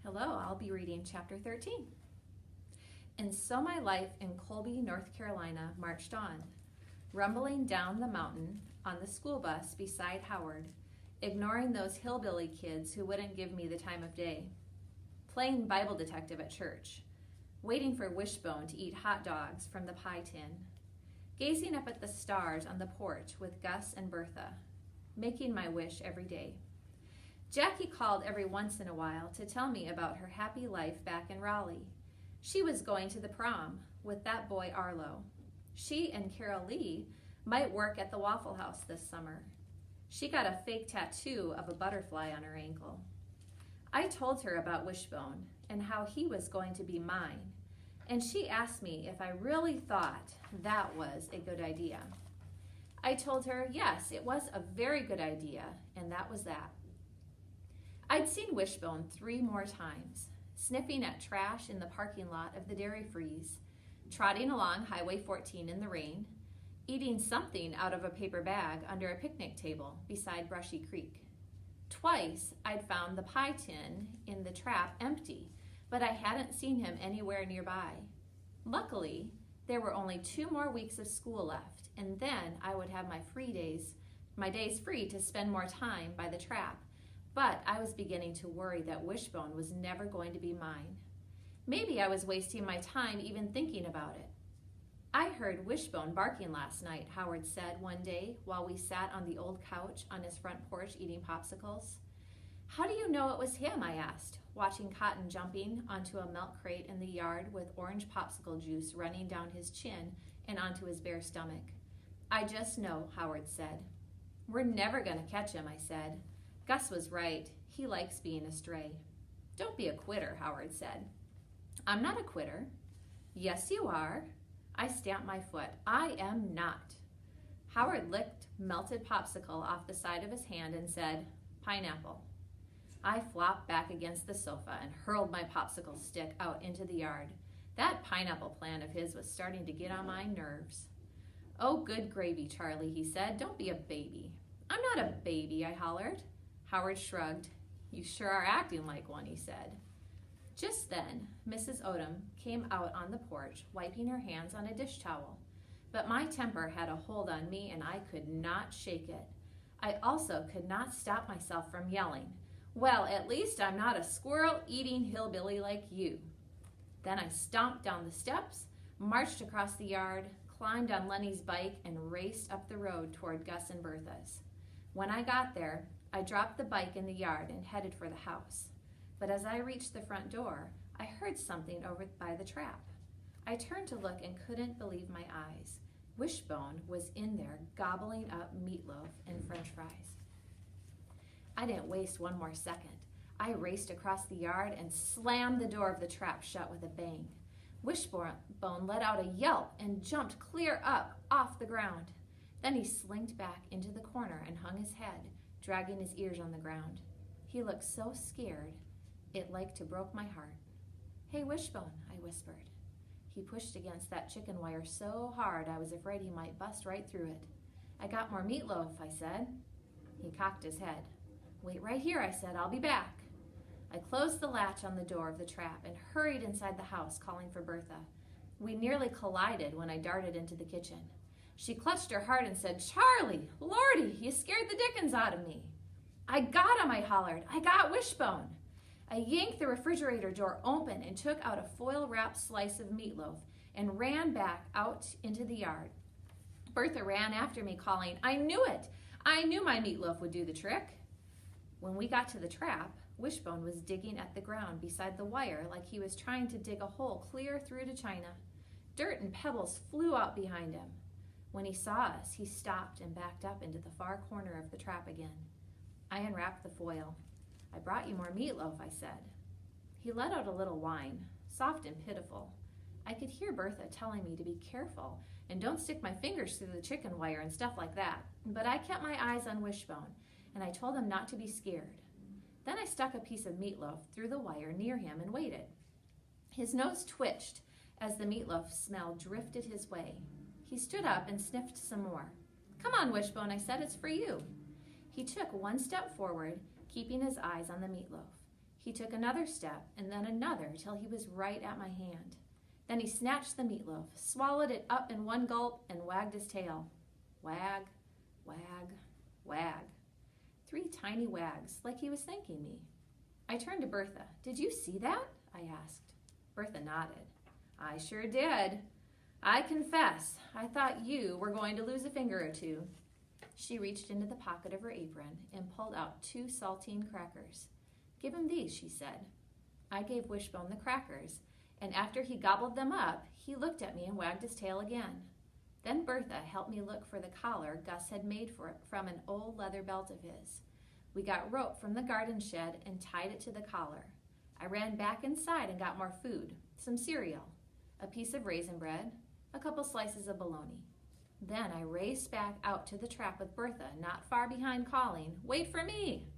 Hello, I'll be reading chapter 13. And so my life in Colby, North Carolina marched on, rumbling down the mountain on the school bus beside Howard, ignoring those hillbilly kids who wouldn't give me the time of day, playing Bible detective at church, waiting for Wishbone to eat hot dogs from the pie tin, gazing up at the stars on the porch with Gus and Bertha, making my wish every day. Jackie called every once in a while to tell me about her happy life back in Raleigh. She was going to the prom with that boy Arlo. She and Carol Lee might work at the Waffle House this summer. She got a fake tattoo of a butterfly on her ankle. I told her about Wishbone and how he was going to be mine, and she asked me if I really thought that was a good idea. I told her, yes, it was a very good idea, and that was that. I'd seen Wishbone 3 more times, sniffing at trash in the parking lot of the Dairy Freeze, trotting along Highway 14 in the rain, eating something out of a paper bag under a picnic table beside Brushy Creek. Twice, I'd found the pie tin in the trap empty, but I hadn't seen him anywhere nearby. Luckily, there were only 2 more weeks of school left, and then I would have my days free to spend more time by the trap. But I was beginning to worry that Wishbone was never going to be mine. Maybe I was wasting my time even thinking about it. I heard Wishbone barking last night, Howard said one day while we sat on the old couch on his front porch eating popsicles. How do you know it was him? I asked, watching Cotton jumping onto a milk crate in the yard with orange popsicle juice running down his chin and onto his bare stomach. I just know, Howard said. We're never going to catch him, I said. Gus was right. He likes being a stray. Don't be a quitter, Howard said. I'm not a quitter. Yes, you are. I stamped my foot. I am not. Howard licked melted popsicle off the side of his hand and said, pineapple. I flopped back against the sofa and hurled my popsicle stick out into the yard. That pineapple plan of his was starting to get on my nerves. Oh, good gravy, Charlie, he said. Don't be a baby. I'm not a baby, I hollered. Howard shrugged. You sure are acting like one, he said. Just then, Mrs. Odom came out on the porch, wiping her hands on a dish towel. But my temper had a hold on me, and I could not shake it. I also could not stop myself from yelling, well, at least I'm not a squirrel-eating hillbilly like you. Then I stomped down the steps, marched across the yard, climbed on Lenny's bike, and raced up the road toward Gus and Bertha's. When I got there, I dropped the bike in the yard and headed for the house. But as I reached the front door, I heard something over by the trap. I turned to look and couldn't believe my eyes. Wishbone was in there gobbling up meatloaf and french fries. I didn't waste one more second. I raced across the yard and slammed the door of the trap shut with a bang. Wishbone let out a yelp and jumped clear up off the ground. Then he slinked back into the corner and hung his head, dragging his ears on the ground. He looked so scared, it like to broke my heart. Hey, Wishbone, I whispered. He pushed against that chicken wire so hard I was afraid he might bust right through it. I got more meatloaf, I said. He cocked his head. Wait right here, I said. I'll be back. I closed the latch on the door of the trap and hurried inside the house, calling for Bertha. We nearly collided when I darted into the kitchen. She clutched her heart and said, Charlie, Lordy, you scared the dickens out of me. I got him, I hollered. I got Wishbone. I yanked the refrigerator door open and took out a foil-wrapped slice of meatloaf and ran back out into the yard. Bertha ran after me, calling, I knew it. I knew my meatloaf would do the trick. When we got to the trap, Wishbone was digging at the ground beside the wire like he was trying to dig a hole clear through to China. Dirt and pebbles flew out behind him. When he saw us, he stopped and backed up into the far corner of the trap again. I unwrapped the foil. I brought you more meatloaf, I said. He let out a little whine, soft and pitiful. I could hear Bertha telling me to be careful and don't stick my fingers through the chicken wire and stuff like that. But I kept my eyes on Wishbone, and I told him not to be scared. Then I stuck a piece of meatloaf through the wire near him and waited. His nose twitched as the meatloaf smell drifted his way. He stood up and sniffed some more. Come on, Wishbone, I said, it's for you. He took one step forward, keeping his eyes on the meatloaf. He took another step and then another till he was right at my hand. Then he snatched the meatloaf, swallowed it up in one gulp, and wagged his tail. Wag, wag, wag. 3 tiny wags, like he was thanking me. I turned to Bertha. "Did you see that?" I asked. Bertha nodded. "I sure did. I confess, I thought you were going to lose a finger or two." She reached into the pocket of her apron and pulled out 2 saltine crackers. "Give him these," she said. I gave Wishbone the crackers, and after he gobbled them up, he looked at me and wagged his tail again. Then Bertha helped me look for the collar Gus had made for it from an old leather belt of his. We got rope from the garden shed and tied it to the collar. I ran back inside and got more food, some cereal, a piece of raisin bread, a couple slices of bologna. Then I raced back out to the trap with Bertha, not far behind, calling, "Wait for me!"